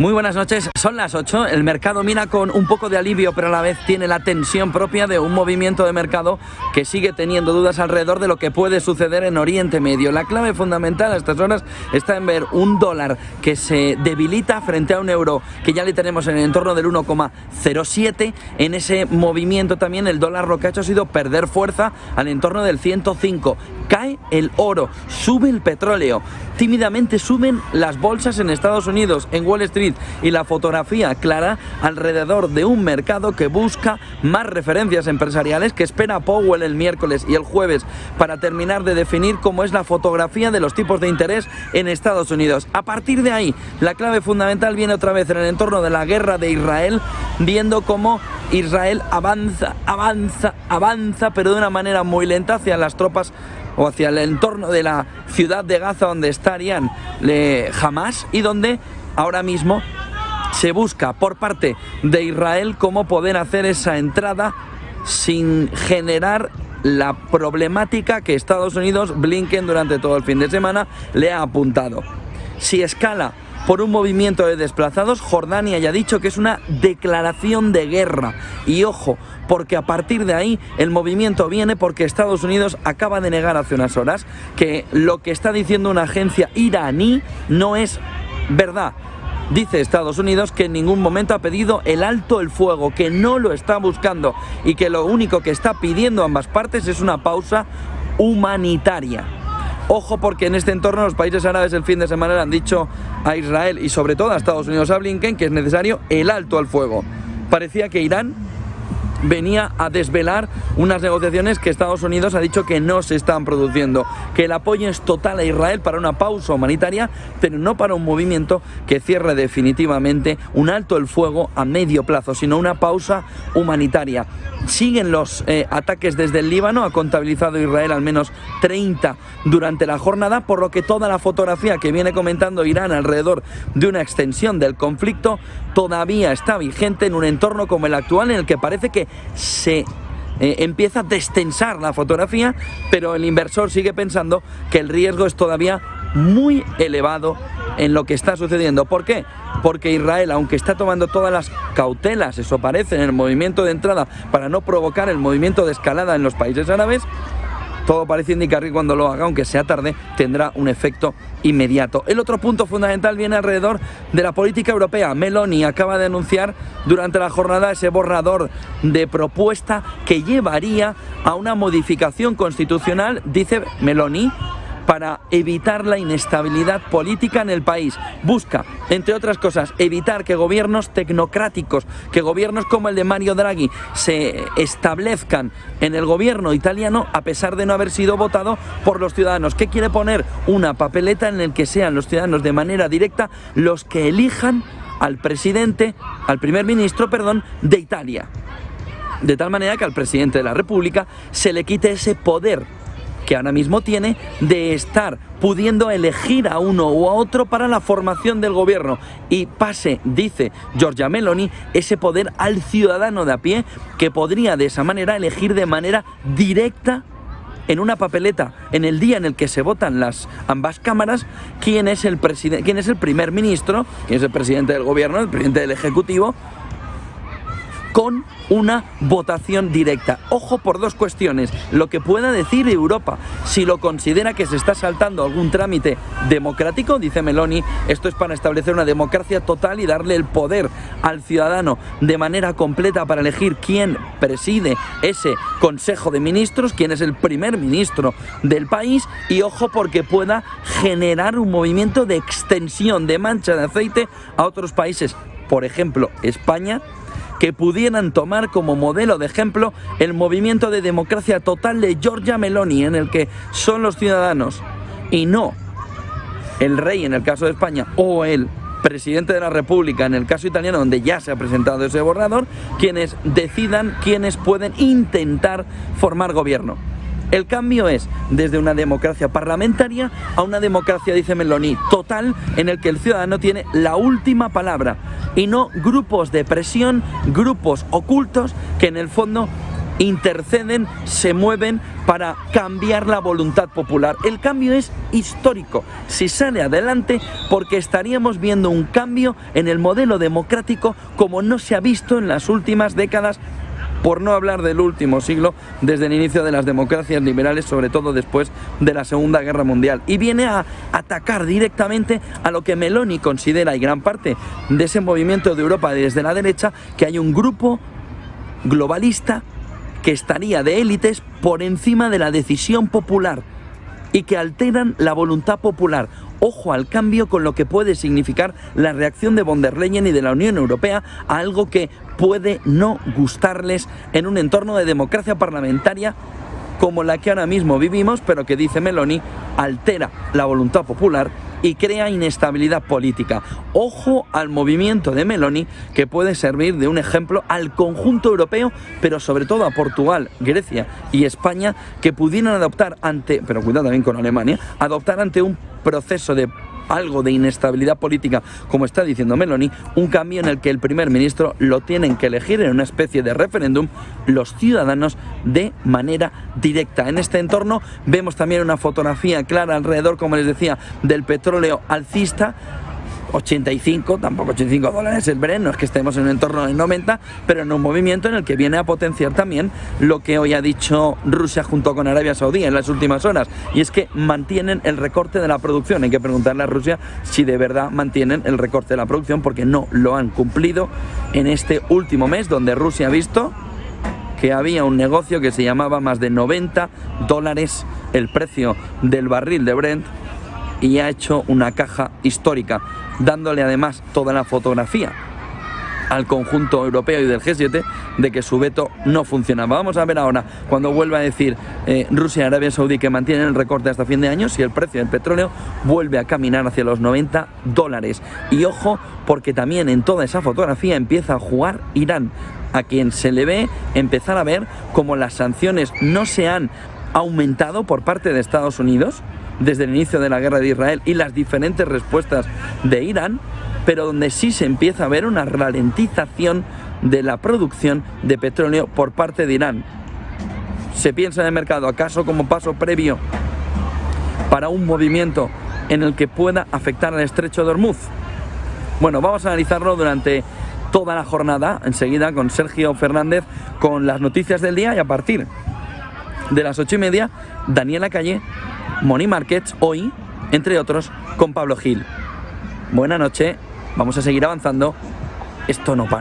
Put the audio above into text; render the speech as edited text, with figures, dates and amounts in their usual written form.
Muy buenas noches, son las 8, el mercado mira con un poco de alivio, pero a la vez tiene la tensión propia de un movimiento de mercado que sigue teniendo dudas alrededor de lo que puede suceder en Oriente Medio. La clave fundamental a estas horas está en ver un dólar que se debilita frente a un euro que ya le tenemos en el entorno del 1,07. En ese movimiento también el dólar lo que ha hecho ha sido perder fuerza al entorno del 105. Cae el oro, sube el petróleo, tímidamente suben las bolsas en Estados Unidos, en Wall Street, y la fotografía clara alrededor de un mercado que busca más referencias empresariales, que espera a Powell el miércoles y el jueves para terminar de definir cómo es la fotografía de los tipos de interés en Estados Unidos. A partir de ahí, la clave fundamental viene otra vez en el entorno de la guerra de Israel, viendo cómo Israel avanza, pero de una manera muy lenta hacia las tropas o hacia el entorno de la ciudad de Gaza, donde estarían Hamas, y donde ahora mismo se busca por parte de Israel cómo poder hacer esa entrada sin generar la problemática que Estados Unidos, Blinken, durante todo el fin de semana le ha apuntado. Si escala por un movimiento de desplazados, Jordania ya ha dicho que es una declaración de guerra. Y ojo, porque a partir de ahí el movimiento viene porque Estados Unidos acaba de negar hace unas horas que lo que está diciendo una agencia iraní no es verdad. Dice Estados Unidos que en ningún momento ha pedido el alto el fuego, que no lo está buscando y que lo único que está pidiendo ambas partes es una pausa humanitaria. Ojo, porque en este entorno los países árabes el fin de semana le han dicho a Israel y sobre todo a Estados Unidos, a Blinken, que es necesario el alto al fuego. Parecía que Irán venía a desvelar unas negociaciones que Estados Unidos ha dicho que no se están produciendo, que el apoyo es total a Israel para una pausa humanitaria, pero no para un movimiento que cierre definitivamente un alto el fuego a medio plazo, sino una pausa humanitaria. Siguen los ataques desde el Líbano, ha contabilizado Israel al menos 30 durante la jornada, por lo que toda la fotografía que viene comentando Irán alrededor de una extensión del conflicto todavía está vigente en un entorno como el actual, en el que parece que se empieza a destensar la fotografía, pero el inversor sigue pensando que el riesgo es todavía muy elevado en lo que está sucediendo. ¿Por qué? Porque Israel, aunque está tomando todas las cautelas, eso parece, en el movimiento de entrada para no provocar el movimiento de escalada en los países árabes, todo parece indicar que cuando lo haga, aunque sea tarde, tendrá un efecto inmediato. El otro punto fundamental viene alrededor de la política europea. Meloni acaba de anunciar durante la jornada ese borrador de propuesta que llevaría a una modificación constitucional, dice Meloni, para evitar la inestabilidad política en el país. Busca, entre otras cosas, evitar que gobiernos tecnocráticos, que gobiernos como el de Mario Draghi se establezcan en el gobierno italiano a pesar de no haber sido votado por los ciudadanos. ¿Qué quiere poner? Una papeleta en el que sean los ciudadanos de manera directa los que elijan al primer ministro de Italia. De tal manera que al presidente de la República se le quite ese poder que ahora mismo tiene de estar pudiendo elegir a uno o a otro para la formación del gobierno, y pase, dice Giorgia Meloni, ese poder al ciudadano de a pie, que podría de esa manera elegir de manera directa en una papeleta, en el día en el que se votan ambas cámaras, quién es el primer ministro, quién es el presidente del gobierno, el presidente del ejecutivo, con una votación directa. Ojo por dos cuestiones: lo que pueda decir Europa, si lo considera que se está saltando algún trámite democrático, dice Meloni, esto es para establecer una democracia total y darle el poder al ciudadano de manera completa para elegir quién preside ese Consejo de Ministros, quién es el primer ministro del país, y ojo porque pueda generar un movimiento de extensión, de mancha de aceite a otros países, por ejemplo España, que pudieran tomar como modelo de ejemplo el movimiento de democracia total de Giorgia Meloni, en el que son los ciudadanos y no el rey en el caso de España o el presidente de la República en el caso italiano, donde ya se ha presentado ese borrador, quienes decidan quiénes pueden intentar formar gobierno. El cambio es desde una democracia parlamentaria a una democracia, dice Meloni, total, en el que el ciudadano tiene la última palabra y no grupos de presión, grupos ocultos que en el fondo interceden, se mueven para cambiar la voluntad popular. El cambio es histórico si sale adelante, porque estaríamos viendo un cambio en el modelo democrático como no se ha visto en las últimas décadas, por no hablar del último siglo, desde el inicio de las democracias liberales, sobre todo después de la Segunda Guerra Mundial. Y viene a atacar directamente a lo que Meloni considera, y gran parte de ese movimiento de Europa desde la derecha, que hay un grupo globalista que estaría de élites por encima de la decisión popular y que alteran la voluntad popular. Ojo al cambio con lo que puede significar la reacción de von der Leyen y de la Unión Europea a algo que puede no gustarles en un entorno de democracia parlamentaria como la que ahora mismo vivimos, pero que, dice Meloni, altera la voluntad popular y crea inestabilidad política. Ojo al movimiento de Meloni, que puede servir de un ejemplo al conjunto europeo, pero sobre todo a Portugal, Grecia y España, que pudieran adoptar pero cuidado también con Alemania, adoptar ante un proceso de algo de inestabilidad política, como está diciendo Meloni, un cambio en el que el primer ministro lo tienen que elegir en una especie de referéndum los ciudadanos de manera directa. En este entorno vemos también una fotografía clara alrededor, como les decía, del petróleo alcista. 85, tampoco $85 el Brent, no es que estemos en un entorno de 90, pero en un movimiento en el que viene a potenciar también lo que hoy ha dicho Rusia junto con Arabia Saudí en las últimas horas, y es que mantienen el recorte de la producción. Hay que preguntarle a Rusia si de verdad mantienen el recorte de la producción, porque no lo han cumplido en este último mes, donde Rusia ha visto que había un negocio que se llamaba más de $90 el precio del barril de Brent, y ha hecho una caja histórica, dándole además toda la fotografía al conjunto europeo y del G7 de que su veto no funcionaba. Vamos a ver ahora, cuando vuelva a decir Rusia y Arabia Saudí que mantienen el recorte hasta fin de año, si el precio del petróleo vuelve a caminar hacia los $90. Y ojo, porque también en toda esa fotografía empieza a jugar Irán, a quien se le ve empezar a ver como las sanciones no se han aumentado por parte de Estados Unidos desde el inicio de la guerra de Israel y las diferentes respuestas de Irán, pero donde sí se empieza a ver una ralentización de la producción de petróleo por parte de Irán. ¿Se piensa en el mercado acaso como paso previo para un movimiento en el que pueda afectar al estrecho de Hormuz? Bueno, vamos a analizarlo durante toda la jornada, enseguida con Sergio Fernández, con las noticias del día, y a partir de las 8:30, Daniela Calle, Moni Márquez, hoy, entre otros, con Pablo Gil. Buena noche, vamos a seguir avanzando, esto no para.